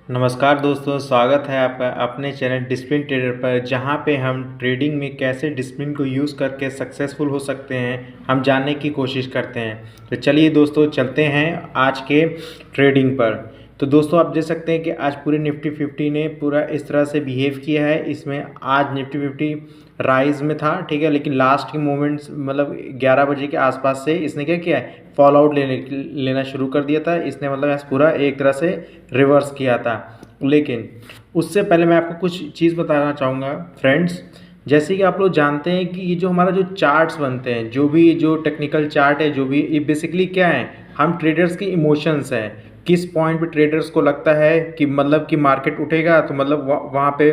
नमस्कार दोस्तों, स्वागत है आपका अपने चैनल डिसिप्लिन ट्रेडर पर, जहां पे हम ट्रेडिंग में कैसे डिसिप्लिन को यूज़ करके सक्सेसफुल हो सकते हैं हम जानने की कोशिश करते हैं। तो चलिए दोस्तों, चलते हैं आज के ट्रेडिंग पर। तो दोस्तों, आप देख सकते हैं कि आज पूरे निफ्टी 50 ने पूरा इस तरह से बिहेव किया है। इसमें आज निफ्टी 50 राइज में था, ठीक है, लेकिन लास्ट के मोमेंट्स मतलब 11 बजे के आसपास से इसने क्या किया है, फॉल आउट लेना शुरू कर दिया था इसने। मतलब ऐसा पूरा एक तरह से रिवर्स किया था। लेकिन उससे पहले मैं आपको कुछ चीज़ बताना चाहूँगा फ्रेंड्स। जैसे कि आप लोग जानते हैं कि ये जो हमारा जो चार्ट्स बनते हैं, जो टेक्निकल चार्ट है, जो भी ये बेसिकली क्या है, हम ट्रेडर्स के इमोशंस हैं। किस पॉइंट पे ट्रेडर्स को लगता है कि मतलब कि मार्केट उठेगा, तो मतलब वहाँ पे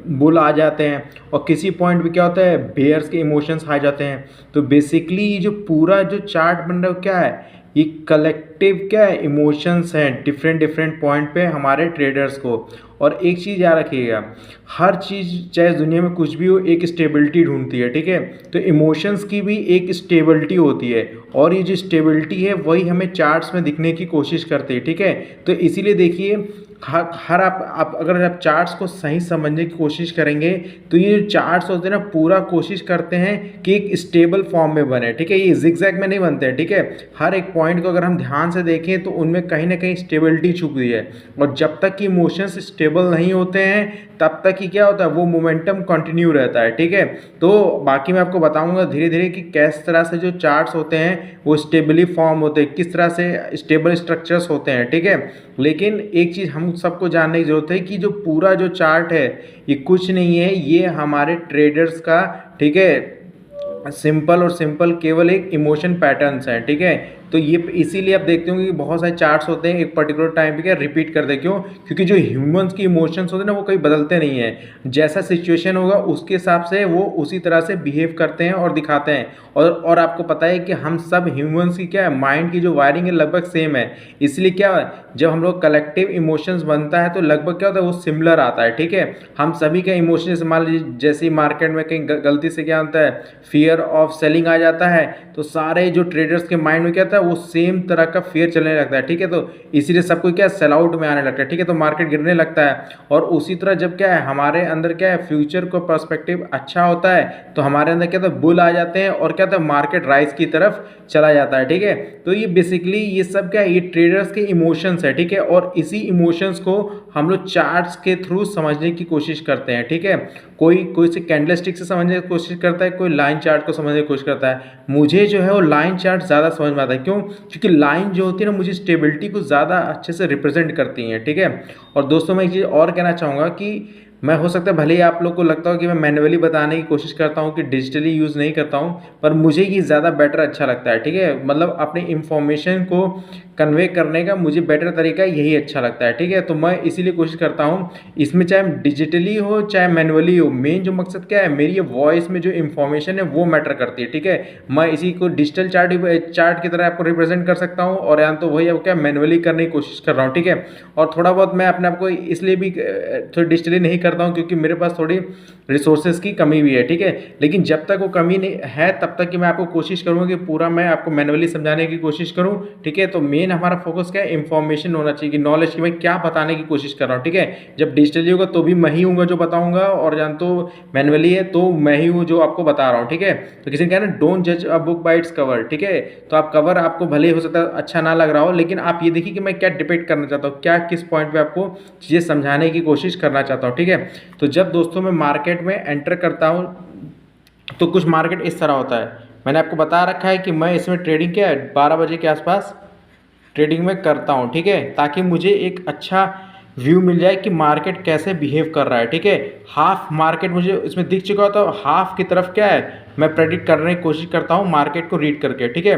बुल आ जाते हैं, और किसी पॉइंट पे क्या होता है, बेयर्स के इमोशंस आ जाते हैं। तो बेसिकली ये जो पूरा जो चार्ट बन रहा है क्या है, ये कलेक्टिव क्या है, इमोशंस हैं डिफरेंट डिफरेंट पॉइंट पे हमारे ट्रेडर्स को। और एक चीज़ याद रखिएगा, हर चीज़ चाहे दुनिया में कुछ भी हो, एक स्टेबिलिटी ढूंढती है, ठीक है। तो इमोशंस की भी एक स्टेबिलिटी होती है, और ये जो स्टेबिलिटी है वही हमें चार्ट्स में दिखने की कोशिश करती है, ठीक है। तो इसीलिए देखिए, हर आप अगर आप चार्ट्स को सही समझने की कोशिश करेंगे, तो ये जो चार्ट्स होते हैं ना, पूरा कोशिश करते हैं कि एक स्टेबल फॉर्म में बने, ठीक है। ये जिगजैग में नहीं बनते हैं, ठीक है। हर एक पॉइंट को अगर हम ध्यान से देखें तो उनमें कहीं ना कहीं स्टेबिलिटी छुपी है, और जब तक कि इमोशंस स्टेबल नहीं होते हैं तब तक ही क्या होता है, वो मोमेंटम कंटिन्यू रहता है, ठीक है। तो बाकी मैं आपको बताऊंगा धीरे धीरे कि किस तरह से जो चार्ट्स होते हैं वो स्टेबली फॉर्म होते हैं, किस तरह से स्टेबल स्ट्रक्चर्स होते हैं, ठीक है। लेकिन एक चीज़ हम सबको जानने की जरूरत है कि जो पूरा जो चार्ट है ये कुछ नहीं है, ये हमारे ट्रेडर्स का, ठीक है, सिंपल और सिंपल केवल एक इमोशन पैटर्न्स हैं, ठीक है। तो ये इसीलिए आप देखते होंगे कि बहुत सारे चार्ट्स होते हैं एक पर्टिकुलर टाइम पे क्या रिपीट करते हैं, क्यों? क्योंकि जो ह्यूमंस की इमोशंस होते हैं ना, वो कभी बदलते नहीं हैं। जैसा सिचुएशन होगा उसके हिसाब से वो उसी तरह से बिहेव करते हैं और दिखाते हैं। और आपको पता है कि हम सब ह्यूमंस की क्या है, माइंड की जो वायरिंग है लगभग सेम है। इसलिए क्या है, जब हम लोग कलेक्टिव इमोशंस बनता है तो लगभग क्या होता है, वो सिमिलर आता है, ठीक है। हम सभी का इमोशन, जैसे मान लीजिए जैसे मार्केट में कहीं गलती से क्या होता है, फियर ऑफ सेलिंग आ जाता है, तो सारे जो ट्रेडर्स के माइंड में क्या होता है, वो सेम तरह का फियर चलने लगता है, ठीक है। तो इसीलिए सबको क्या सेल आउट में आने लगता है, ठीक है। तो मार्केट गिरने लगता है। और उसी तरह जब क्या है, हमारे अंदर क्या है, फ्यूचर को पर्सपेक्टिव अच्छा होता है, तो हमारे अंदर क्या होता है, बुल आ जाते हैं, और क्या होता है, मार्केट राइज की तरफ चला जाता है, ठीक है। तो ये बेसिकली ये सब क्या है, ये ट्रेडर्स के इमोशंस है, ठीक है। और इसी इमोशंस को हम लोग चार्ट्स के थ्रू समझने की कोशिश करते हैं, ठीक है। कोई से कैंडल स्टिक से समझने की कोशिश करता है, कोई लाइन चार्ट को समझने की कोशिश करता है। मुझे जो है वो लाइन चार्ट ज़्यादा समझ में आता है, क्यों? क्योंकि लाइन जो होती है ना, मुझे स्टेबिलिटी को ज़्यादा अच्छे से रिप्रेजेंट करती हैं, ठीक है। और दोस्तों, मैं एक चीज़ और कहना चाहूँगा कि मैं, हो सकता है भले ही आप लोग को लगता हो कि मैं मैन्युअली बताने की कोशिश करता हूँ, कि डिजिटली यूज़ नहीं करता हूँ, पर मुझे ये ज़्यादा बेटर अच्छा लगता है, ठीक है। मतलब अपनी इंफॉर्मेशन को कन्वे करने का मुझे बेटर तरीका यही अच्छा लगता है, ठीक है। तो मैं इसीलिए कोशिश करता हूँ इसमें, चाहे डिजिटली हो चाहे मैनुअली हो, मेन जो मकसद क्या है, मेरी ये वॉइस में जो इन्फॉर्मेशन है वो मैटर करती है, ठीक है। मैं इसी को डिजिटल चार्ट की तरह आपको रिप्रेजेंट कर सकता हूँ, और या तो वही अब क्या मैनुअली करने की कोशिश कर रहा हूँ, ठीक है। और थोड़ा बहुत मैं अपने आप को इसलिए भी थोड़ी डिजिटली नहीं करता हूँ क्योंकि मेरे पास थोड़ी रिसोर्सेज की कमी भी है, ठीक है। लेकिन जब तक वो कमी नहीं है तब तक कि मैं आपको कोशिश करूँगा कि पूरा मैं आपको मैनुअली समझाने की कोशिश करूँ, ठीक है। तो मेन हमारा फोकस क्या है, इन्फॉर्मेशन होना चाहिए, कि नॉलेज की मैं क्या बताने की कोशिश कर रहा हूँ, ठीक है। जब डिजिटली होगा तो भी मैं ही हूँ जो बताऊँगा, और जान तो मैनुअली है तो मैं ही हूँ जो आपको बता रहा हूँ, ठीक है। तो किसी ने कहा ना, डोंट जज a book by its cover, ठीक है। तो आप कवर आपको भले हो सकता है अच्छा ना लग रहा हो, लेकिन आप ये देखिए कि मैं क्या डिपेक्ट करना चाहता हूँ, क्या किस पॉइंट पे आपको चीज़ें समझाने की कोशिश करना चाहता हूँ, ठीक है। तो जब दोस्तों मैं मार्केट में एंटर करता हूँ तो कुछ मार्केट इस तरह होता है। मैंने आपको बता रखा है कि मैं इसमें ट्रेडिंग क्या है 12 बजे के आसपास ट्रेडिंग में करता हूँ, ठीक है, ताकि मुझे एक अच्छा व्यू मिल जाए कि मार्केट कैसे बिहेव कर रहा है, ठीक है। हाफ मार्केट मुझे इसमें दिख चुका होता है, हाफ की तरफ क्या है, मैं प्रेडिक्ट करने की कोशिश करता हूँ मार्केट को रीड करके, ठीक है।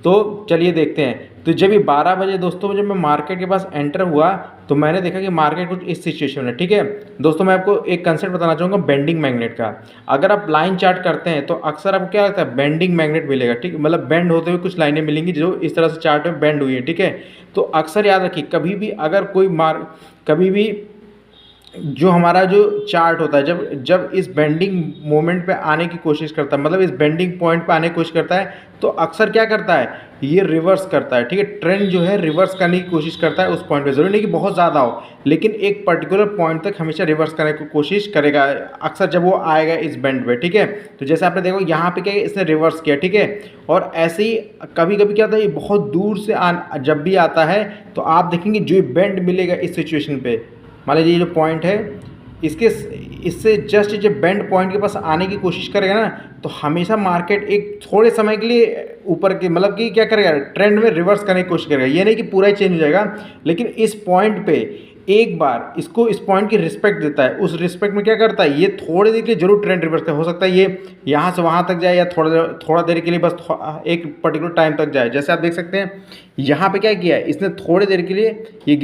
तो चलिए देखते हैं। तो जब ये 12 बजे दोस्तों, जब मैं मार्केट के पास एंटर हुआ तो मैंने देखा कि मार्केट कुछ इस सिचुएशन में, ठीक है। दोस्तों, मैं आपको एक कंसेप्ट बताना चाहूँगा बेंडिंग मैग्नेट का। अगर आप लाइन चार्ट करते हैं तो अक्सर आपको क्या लगता है, बेंडिंग मैग्नेट मिलेगा, ठीक, मतलब बेंड होते हुए कुछ लाइनें मिलेंगी जो इस तरह से चार्ट में बेंड हुई है, ठीक है। तो अक्सर याद रखिए, कभी भी अगर कभी भी जो हमारा जो चार्ट होता है, जब जब इस बेंडिंग मोमेंट पे आने की कोशिश करता है, मतलब इस बेंडिंग पॉइंट पे आने की कोशिश करता है, तो अक्सर क्या करता है, ये रिवर्स करता है। ठीक है, ट्रेंड जो है रिवर्स करने की कोशिश करता है उस पॉइंट पे। ज़रूरी नहीं कि बहुत ज़्यादा हो, लेकिन एक पर्टिकुलर पॉइंट तक हमेशा रिवर्स करने की कोशिश करेगा अक्सर जब वो आएगा इस बेंड पे। ठीक है, तो जैसे आपने देखो यहाँ पे क्या है, इसने रिवर्स किया। ठीक है, और ऐसे ही कभी कभी क्या होता है, ये बहुत दूर से जब भी आता है तो आप देखेंगे जो बेंड मिलेगा इस सिचुएशन पे, मान लीजिए ये जो पॉइंट है, इसके इससे जस्ट जब बेंड पॉइंट के पास आने की कोशिश करेगा ना, तो हमेशा मार्केट एक थोड़े समय के लिए ऊपर के मतलब कि क्या करेगा, ट्रेंड में रिवर्स करने की कोशिश करेगा। ये नहीं कि पूरा ही चेंज हो जाएगा, लेकिन इस पॉइंट पे एक बार इसको इस पॉइंट की रिस्पेक्ट देता है। उस रिस्पेक्ट में क्या करता है, ये थोड़ी देर के लिए जरूर ट्रेंड रिवर्स हो सकता है, ये यहाँ से वहाँ तक जाए या थोड़ा देर के लिए बस एक पर्टिकुलर टाइम तक जाए। जैसे आप देख सकते हैं यहाँ पे क्या किया है इसने, थोड़ी देर के लिए ये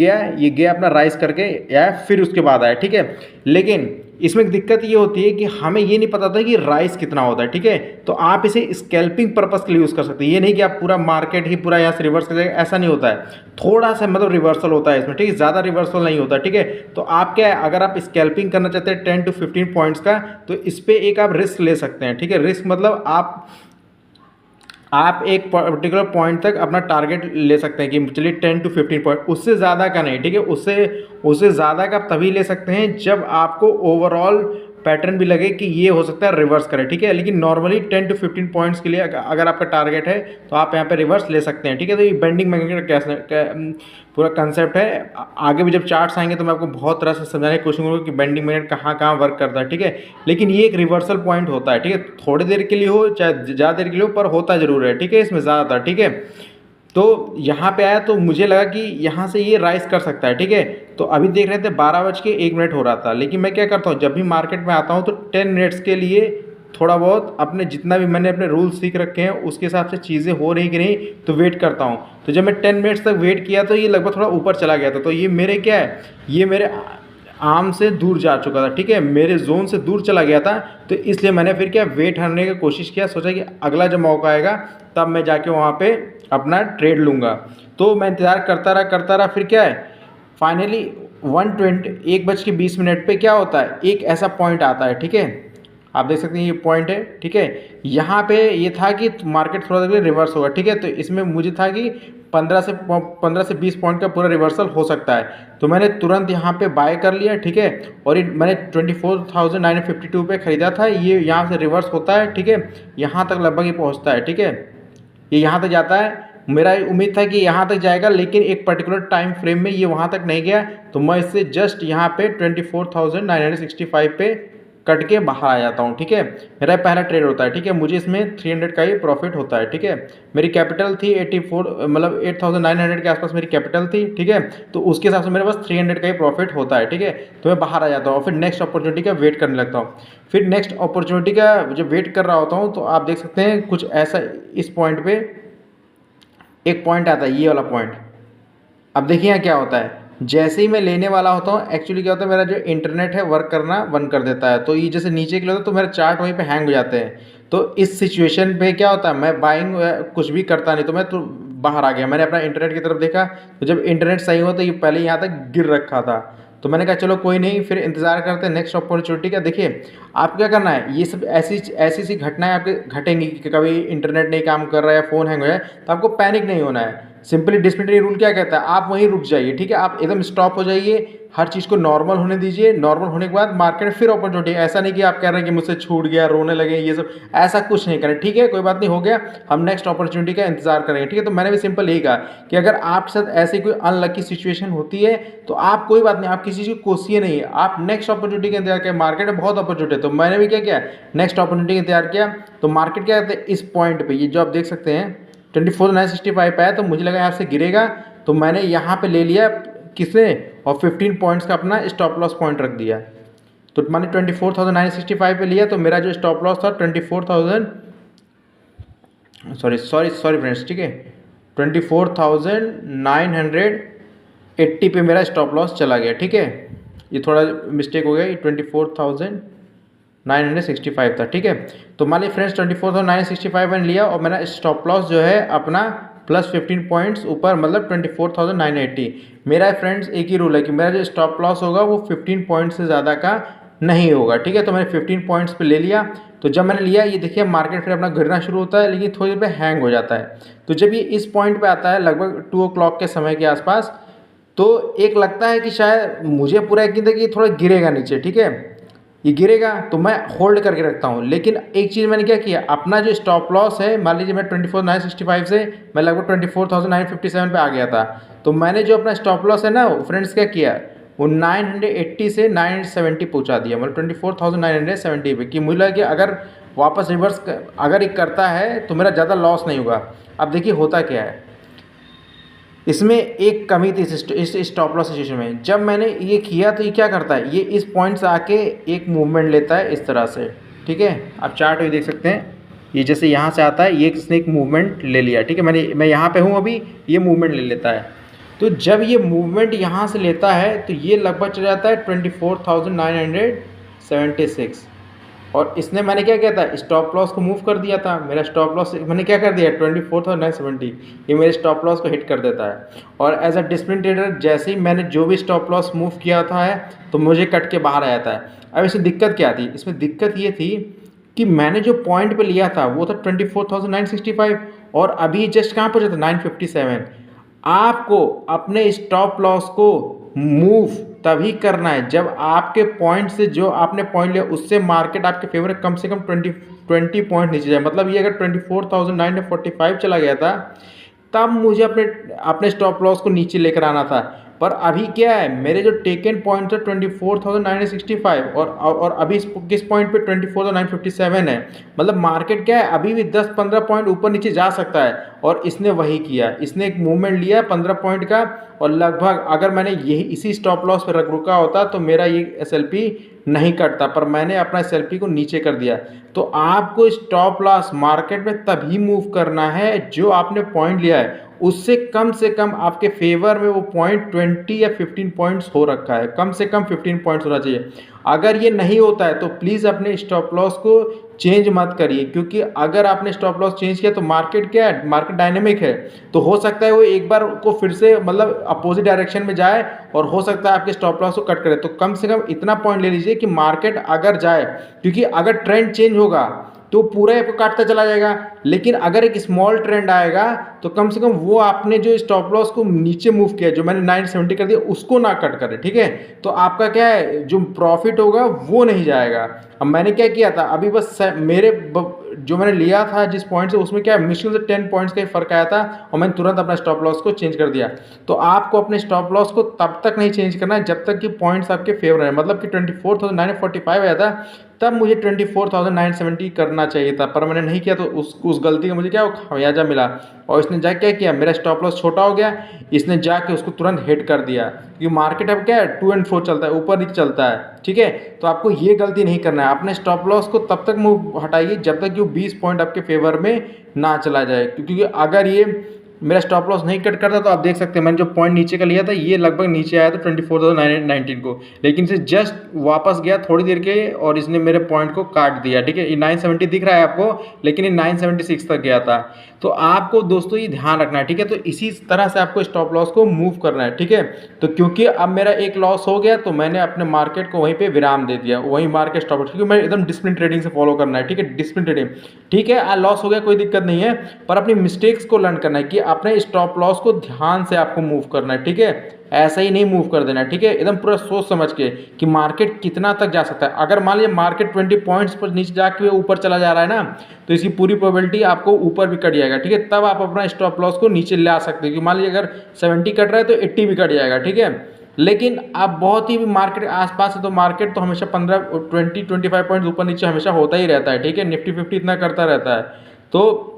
गया अपना राइज करके या फिर उसके बाद आया। ठीक है, लेकिन इसमें दिक्कत ये होती है कि हमें ये नहीं पता था कि राइस कितना होता है। ठीक है, तो आप इसे स्कैल्पिंग पर्पस के लिए यूज़ कर सकते हैं। ये नहीं कि आप पूरा मार्केट ही पूरा यहाँ से रिवर्स कर जाएगा, ऐसा नहीं होता है। थोड़ा सा मतलब रिवर्सल होता है इसमें। ठीक है, ज़्यादा रिवर्सल नहीं होता। ठीक है, तो आप क्या है, अगर आप स्कैल्पिंग करना चाहते हैं 10 to 15 पॉइंट्स का, तो इस पर एक आप रिस्क ले सकते हैं। ठीक है, रिस्क मतलब आप एक पर्टिकुलर पॉइंट तक अपना टारगेट ले सकते हैं कि चलिए 10 to 15 पॉइंट, उससे ज़्यादा का नहीं। ठीक है, उससे ज़्यादा का आप तभी ले सकते हैं जब आपको ओवरऑल पैटर्न भी लगे कि ये हो सकता है रिवर्स करे। ठीक है, लेकिन नॉर्मली 10 to 15 पॉइंट्स के लिए अगर आपका टारगेट है तो आप यहाँ पे रिवर्स ले सकते हैं। ठीक है, तो ये बेंडिंग मैग्नेट का पूरा कंसेप्ट है। आगे भी जब चार्ट्स आएंगे तो मैं आपको बहुत तरह से समझाने की कोशिश करूँगा कि बेंडिंग मैग्नेट कहाँ कहाँ वर्क करता है। ठीक है, लेकिन ये एक रिवर्सल पॉइंट होता है। ठीक है, थोड़ी देर के लिए हो चाहे ज़्यादा देर के लिए हो, पर होता जरूर है। ठीक है, इसमें ज़्यादातर। ठीक है, तो यहाँ पे आया तो मुझे लगा कि यहाँ से ये राइज कर सकता है। ठीक है, तो अभी देख रहे थे 12:01 हो रहा था, लेकिन मैं क्या करता हूँ, जब भी मार्केट में आता हूँ तो 10 मिनट्स के लिए थोड़ा बहुत अपने जितना भी मैंने अपने रूल्स सीख रखे हैं उसके हिसाब से चीज़ें हो रही कि नहीं, तो वेट करता हूँ। तो जब मैं 10 मिनट्स तक वेट किया तो ये लगभग थोड़ा ऊपर चला गया था, तो ये मेरे क्या है, ये मेरे आर्म से दूर जा चुका था। ठीक है, मेरे जोन से दूर चला गया था, तो इसलिए मैंने फिर क्या वेट करने की कोशिश किया, सोचा कि अगला जब मौका आएगा तब मैं जाके वहाँ पे अपना ट्रेड लूँगा। तो मैं इंतज़ार करता रहा। फिर क्या है, फाइनली 1:20 पे क्या होता है, एक ऐसा पॉइंट आता है। ठीक है, आप देख सकते हैं ये पॉइंट है। ठीक है, यहाँ पे ये था कि मार्केट थोड़ा देर रिवर्स होगा। ठीक है, तो इसमें मुझे था कि 15 से 20 पॉइंट का पूरा रिवर्सल हो सकता है, तो मैंने तुरंत यहाँ पे बाय कर लिया। ठीक है, और ये मैंने 24,952 पे ख़रीदा था। ये यहाँ से रिवर्स होता है। ठीक है, यहाँ तक लगभग ये पहुँचता है। ठीक है, ये यहाँ तक जाता है। मेरा उम्मीद था कि यहाँ तक जाएगा, लेकिन एक पर्टिकुलर टाइम फ्रेम में ये वहाँ तक नहीं गया, तो मैं इससे जस्ट यहाँ पे 24,965 पे कट के बाहर आ जाता हूँ। ठीक है, मेरा पहला ट्रेड होता है। ठीक है, मुझे इसमें 300 का ही प्रॉफिट होता है। ठीक है, मेरी कैपिटल थी 84, मतलब 8,900 के आसपास मेरी कैपिटल थी। ठीक है, तो उसके हिसाब से मेरे पास 300 का ही प्रॉफिट होता है। ठीक है, तो मैं बाहर आ जाता हूँ, फिर नेक्स्ट अपॉर्चुनिटी का वेट करने लगता हूँ। फिर नेक्स्ट अपॉर्चुनिटी का जब वेट कर रहा होता हूँ, तो आप देख सकते हैं कुछ ऐसा, इस पॉइंट पे एक पॉइंट आता है, ये वाला पॉइंट। अब देखिए यहाँ क्या होता है, जैसे ही मैं लेने वाला होता हूँ, एक्चुअली क्या होता है, मेरा जो इंटरनेट है वर्क करना बंद कर देता है, तो ये जैसे नीचे के लिए होता है तो मेरा चार्ट वहीं पे हैंग हो जाते हैं। तो इस सिचुएशन पे क्या होता है, मैं बाइंग कुछ भी करता नहीं, तो मैं तो बाहर आ गया। मैंने अपना इंटरनेट की तरफ देखा, तो जब इंटरनेट सही हुआ तो ये पहले यहाँ तक गिर रखा था, तो मैंने कहा चलो कोई नहीं, फिर इंतज़ार करते हैं नेक्स्ट अपॉर्चुनिटी का। देखिए आप क्या करना है, ये सब ऐसी सी घटनाएं आपके घटेंगी कि कभी इंटरनेट नहीं काम कर रहा है, फ़ोन हैंग हो जाए, तो आपको पैनिक नहीं होना है। सिंपली डिस्प्लिनरी रूल क्या कहता है, आप वहीं रुक जाइए। ठीक है, आप एकदम स्टॉप हो जाइए, हर चीज़ को नॉर्मल होने दीजिए। नॉर्मल होने के बाद मार्केट फिर अपॉर्चुनिटी, ऐसा नहीं कि आप कह रहे हैं कि मुझसे छूट गया, रोने लगे, ये सब ऐसा कुछ नहीं करें। ठीक है, कोई बात नहीं, हो गया, हम नेक्स्ट अपॉर्चुनिटी का इंतजार करेंगे। ठीक है, तो मैंने भी सिंपल यही कहा कि अगर आपके साथ ऐसी कोई अनलकी सिचुएशन होती है तो आप कोई बात नहीं, आप किसी चीज़ को कोसिए नहीं, आप नेक्स्ट अपॉर्चुनिटी का इंतजार करें। मार्केट में बहुत अपॉर्चुनिटी है, तो मैंने भी क्या किया, नेक्स्ट अपॉर्चुनिटी का इंतजार किया। तो मार्केट क्या कहते हैं, इस पॉइंट पर, ये जो आप देख सकते हैं 24,965 पे है, तो मुझे लगा यहाँ से गिरेगा, तो मैंने यहाँ पे ले लिया किसने, और 15 पॉइंट्स का अपना स्टॉप लॉस पॉइंट रख दिया। तो मैंने 24,965 पे लिया, तो मेरा जो स्टॉप लॉस था 24,000, सॉरी फ्रेंड्स, ठीक है, 24,980 पे मेरा स्टॉप लॉस चला गया। ठीक है, ये थोड़ा मिस्टेक हो गया, ये 24,965 था। ठीक है, तो मान लीजिए फ्रेंड्स 24,965 मैंने लिया, और मेरा स्टॉप लॉस जो है अपना प्लस 15 पॉइंट्स ऊपर, मतलब 24,980। मेरा फ्रेंड्स एक ही रूल है कि मेरा जो स्टॉप लॉस होगा वो 15 पॉइंट से ज़्यादा का नहीं होगा, ठीक है। तो मैंने 15 पॉइंट्स पे ले लिया। तो जब मैंने लिया, ये देखिए मार्केट फिर अपना गिरना शुरू होता है, लेकिन थोड़ी देर पे हैंग हो जाता है। तो जब ये इस पॉइंट पे आता है लगभग 2 o'clock के समय के आसपास, तो एक लगता है कि शायद मुझे पूरा यकीन था कि ये थोड़ा गिरेगा नीचे, ठीक है, ये गिरेगा, तो मैं होल्ड करके रखता हूँ। लेकिन एक चीज़ मैंने क्या किया, अपना जो स्टॉप लॉस है, मान लीजिए मैं 24,965 से मैं लगभग 24,957 पे आ गया था। तो मैंने जो अपना स्टॉप लॉस है ना फ्रेंड्स, क्या किया, वो 980 से 970 पहुँचा दिया, मतलब 24,970 पे, कि मुझे लगा कि अगर वापस रिवर्स अगर ये करता है तो मेरा ज़्यादा लॉस नहीं होगा। अब देखिए होता क्या है, इसमें एक कमी थी इस स्टॉप लॉस सिचुएशन में। जब मैंने ये किया तो ये क्या करता है, ये इस पॉइंट से आके एक मूवमेंट लेता है इस तरह से, ठीक है। आप चार्ट में देख सकते हैं, ये जैसे यहाँ से आता है, ये इसने एक मूवमेंट ले लिया, ठीक है। मैं यहाँ पे हूँ अभी, ये मूवमेंट ले लेता है। तो जब ये मूवमेंट यहाँ से लेता है तो ये लगभग चला जाता है 24,976, और इसने मैंने क्या किया था, स्टॉप लॉस को मूव कर दिया था। मेरा स्टॉप लॉस मैंने क्या कर दिया, 24,970, ये मेरे स्टॉप लॉस को हिट कर देता है। और एज अ डिसिप्लिन ट्रेडर जैसे ही मैंने जो भी स्टॉप लॉस मूव किया था है, तो मुझे कट के बाहर आ जाता है। अब इसमें दिक्कत क्या थी, इसमें दिक्कत ये थी कि मैंने जो पॉइंट पे लिया था वो था 24,965, और अभी जस्ट कहाँ पहुँचा था, 957। आपको अपने स्टॉप लॉस को मूव तभी करना है जब आपके पॉइंट से, जो आपने पॉइंट लिया उससे मार्केट आपके फेवर कम से कम 20 पॉइंट नीचे जाए। मतलब ये अगर 24,945 चला गया था, तब मुझे अपने अपने स्टॉप लॉस को नीचे लेकर आना था। पर अभी क्या है, मेरे जो टेकन पॉइंट है 24,965, और अभी किस पॉइंट पे 24,957 है। मतलब मार्केट क्या है, अभी भी 10-15 पॉइंट ऊपर नीचे जा सकता है, और इसने वही किया, इसने एक मूवमेंट लिया 15 पॉइंट का, और लगभग अगर मैंने यही इसी स्टॉप लॉस पर रुका होता तो मेरा ये एसएलपी नहीं कटता, पर मैंने अपना एसएलपी को नीचे कर दिया। तो आपको स्टॉप लॉस मार्केट में तभी मूव करना है जो आपने पॉइंट लिया है उससे से कम आपके फेवर में वो पॉइंट 20 या 15 पॉइंट्स हो रखा है, कम से कम 15 पॉइंट्स होना चाहिए। अगर ये नहीं होता है तो प्लीज़ अपने स्टॉप लॉस को चेंज मत करिए, क्योंकि अगर आपने स्टॉप लॉस चेंज किया तो मार्केट क्या है, मार्केट डायनेमिक है, तो हो सकता है वो एक बार को फिर से मतलब अपोजिट डायरेक्शन में जाए, और हो सकता है आपके स्टॉप लॉस को कट करे। तो कम से कम इतना पॉइंट ले लीजिए कि मार्केट अगर जाए, क्योंकि अगर ट्रेंड चेंज होगा तो पूरा आपको काटता चला जाएगा, लेकिन अगर एक स्मॉल ट्रेंड आएगा तो कम से कम वो आपने जो स्टॉप लॉस को नीचे मूव किया, जो मैंने 970 कर दिया, उसको ना कट करे, ठीक है। तो आपका क्या है, जो प्रॉफिट होगा वो नहीं जाएगा। अब मैंने क्या किया था, अभी बस मेरे जो मैंने लिया था जिस पॉइंट से, उसमें क्या मुश्किल से 10 पॉइंट्स का ही फर्क आया था, और मैंने तुरंत अपना स्टॉप लॉस को चेंज कर दिया। तो आपको अपने स्टॉप लॉस को तब तक नहीं चेंज करना है जब तक कि पॉइंट्स आपके फेवर है। मतलब कि 24,945 आया था, तब मुझे 24,970 करना चाहिए था, पर मैंने नहीं किया, तो उस गलती का मुझे क्या खमियाजा मिला। और इसने जाके क्या किया, मेरा स्टॉप लॉस छोटा हो गया, इसने जाके उसको तुरंत हिट कर दिया, क्योंकि मार्केट अब क्या है, टू एंड फ्रो चलता है, ऊपर नीचे चलता है, ठीक है। तो आपको ये गलती नहीं करना है, अपने स्टॉप लॉस को तब तक मूव हटाइए जब तक कि वो 20 पॉइंट आपके फेवर में ना चला जाए, क्योंकि अगर ये मेरा स्टॉप लॉस नहीं कट करता तो आप देख सकते हैं मैंने जो पॉइंट नीचे का लिया था ये लगभग नीचे आया था 24,919 को, लेकिन इसे जस्ट वापस गया थोड़ी देर के और इसने मेरे पॉइंट को काट दिया, ठीक है। ये 970 दिख रहा है आपको, लेकिन ये 976 तक गया था। तो आपको दोस्तों ये ध्यान रखना है, ठीक है। तो इसी तरह से आपको स्टॉप लॉस को मूव करना है, ठीक है। तो क्योंकि अब मेरा एक लॉस हो गया तो मैंने अपने मार्केट को वहीं पे विराम दे दिया, वहीं मार्केट स्टॉप, क्योंकि मैं एकदम डिसिप्लिन ट्रेडिंग से फॉलो करना है, ठीक है। डिसिप्लिन ट्रेडिंग, ठीक है, लॉस हो गया कोई दिक्कत नहीं है, पर अपनी मिस्टेक्स को लर्न करना है कि अपने स्टॉप लॉस को ध्यान से आपको मूव करना है, ठीक है। ऐसा ही नहीं मूव कर देना, ठीक है, एकदम पूरा सोच समझ के कि मार्केट कितना तक जा सकता है। अगर मान लीजिए मार्केट 20 पॉइंट्स पर नीचे जाके ऊपर चला जा रहा है ना, तो इसकी पूरी प्रोबेबिलिटी आपको ऊपर भी कट जाएगा, ठीक है। तब आप अपना स्टॉप लॉस को नीचे ला सकते हो, कि मान लीजिए अगर 70 कट रहा है तो 80 भी कट जाएगा, ठीक है। लेकिन आप बहुत ही मार्केट आसपास है तो मार्केट तो हमेशा 15-20-25 पॉइंट ऊपर नीचे हमेशा होता ही रहता है, ठीक है। निफ्टी 50 इतना करता रहता है। तो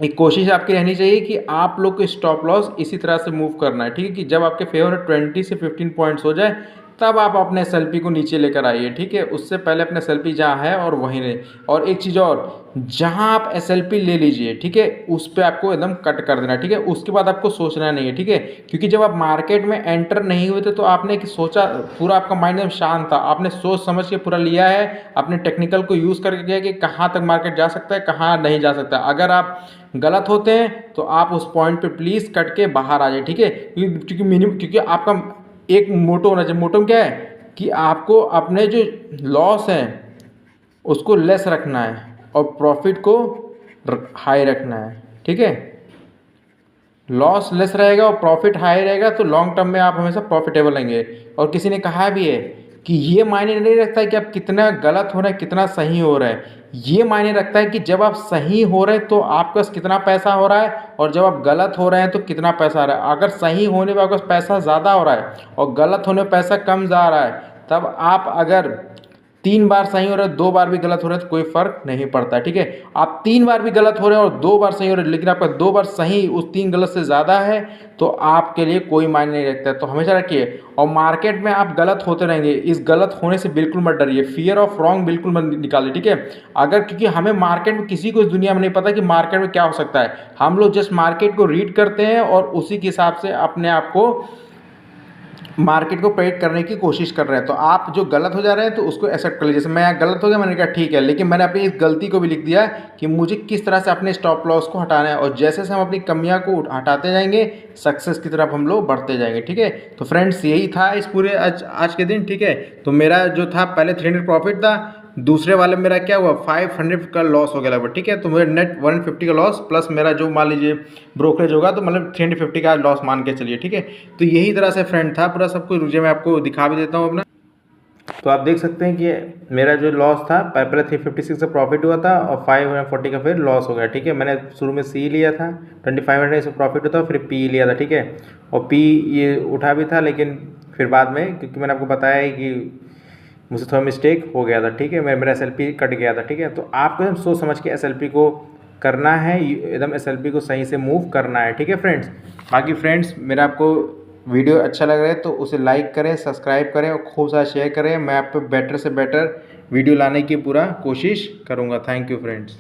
एक कोशिश आपकी रहनी चाहिए कि आप लोग को स्टॉप लॉस इसी तरह से मूव करना है, ठीक है, कि जब आपके फेवर 20 से 15 पॉइंट्स हो जाए तब आप अपने एसएलपी को नीचे लेकर आइए, ठीक है। उससे पहले अपने एसएलपी जहाँ है और वहीं रहे। और एक चीज़ और, जहाँ आप एसएलपी ले लीजिए, ठीक है, उस पे आपको एकदम कट कर देना, ठीक है। उसके बाद आपको सोचना नहीं है, ठीक है, क्योंकि जब आप मार्केट में एंटर नहीं हुए थे तो आपने सोचा, पूरा आपका माइंड एकदम शांत था, आपने सोच समझ के पूरा लिया है, अपने टेक्निकल को यूज़ करके किया कि कहाँ तक मार्केट जा सकता है, कहाँ नहीं जा सकता। अगर आप गलत होते हैं तो आप उस पॉइंट पे प्लीज़ कट के बाहर आ जाए, ठीक है। क्योंकि आपका एक मोटो होना चाहिए। मोटो क्या है कि आपको अपने जो लॉस हैं उसको लेस रखना है और प्रॉफिट को हाई रखना है, ठीक है। लॉस लेस रहेगा और प्रॉफिट हाई रहेगा तो लॉन्ग टर्म में आप हमेशा प्रॉफिटेबल रहेंगे। और किसी ने कहा भी है कि ये मायने नहीं रखता है कि आप कितना गलत हो रहे हैं कितना सही हो रहा है, ये मायने रखता है कि जब आप सही हो रहे हैं तो आपके पास कितना पैसा हो रहा है, और जब आप गलत हो रहे हैं तो कितना पैसा आ रहा है। अगर सही होने पर आपके पास पैसा ज़्यादा हो रहा है और गलत होने पर पैसा कम जा रहा है, तब आप अगर 3 बार सही हो रहे हैं 2 बार भी गलत हो रहे हैं तो कोई फ़र्क नहीं पड़ता, ठीक है। आप 3 बार भी गलत हो रहे हैं और 2 बार सही हो रहे हैं, लेकिन आपका 2 बार सही उस 3 गलत से ज़्यादा है, तो आपके लिए कोई मायने नहीं रखता है। तो हमेशा रखिए, और मार्केट में आप गलत होते रहेंगे, इस गलत होने से बिल्कुल मत डरिए, फियर ऑफ रॉन्ग बिल्कुल मत निकालिए, ठीक है। अगर, क्योंकि हमें मार्केट में, किसी को इस दुनिया में नहीं पता कि मार्केट में क्या हो सकता है। हम लोग जस्ट मार्केट को रीड करते हैं और उसी के हिसाब से अपने आप को, मार्केट को प्रेडिक्ट करने की कोशिश कर रहे हैं। तो आप जो गलत हो जा रहे हैं तो उसको एक्सेप्ट कर लीजिए। जैसे मैं यहाँ गलत हो गया, मैंने कहा ठीक है, लेकिन मैंने अपनी इस गलती को भी लिख दिया कि मुझे किस तरह से अपने स्टॉप लॉस को हटाना है, और जैसे जैसे हम अपनी कमियां को हटाते जाएंगे सक्सेस की तरफ हम लोग बढ़ते जाएंगे, ठीक है। तो फ्रेंड्स यही था इस पूरे आज के दिन, ठीक है। तो मेरा जो था पहले 300 प्रॉफिट था, दूसरे वाले मेरा क्या हुआ 500 का लॉस हो गया लगभग, ठीक है। तो मेरा नेट 150 का लॉस प्लस मेरा जो मान लीजिए ब्रोकरेज होगा तो मतलब 350 का लॉस मान के चलिए, ठीक है। तो यही तरह से फ्रेंड था पूरा सब कुछ। रुझे मैं आपको दिखा भी देता हूँ अपना। तो आप देख सकते हैं कि मेरा जो लॉस था पहले 356 से प्रॉफिट हुआ था और 540 का फिर लॉस हो गया, ठीक है। मैंने शुरू में सी लिया था, 2500 से प्रॉफिट होता फिर पी लिया था, ठीक है। और पी ये उठा भी था, लेकिन फिर बाद में, क्योंकि मैंने आपको बताया है कि मुझसे थोड़ा मिस्टेक हो गया था, ठीक है। मेरा एसएलपी कट गया था, ठीक है। तो आपको एकदम सोच समझ के एसएलपी को करना है, एकदम एसएलपी को सही से मूव करना है, ठीक है फ्रेंड्स। बाकी फ्रेंड्स, मेरा आपको वीडियो अच्छा लग रहा है तो उसे लाइक करें, सब्सक्राइब करें और खूब सारा शेयर करें। मैं आप पे बेटर से बेटर वीडियो लाने की पूरा कोशिश करूँगा। Thank you friends.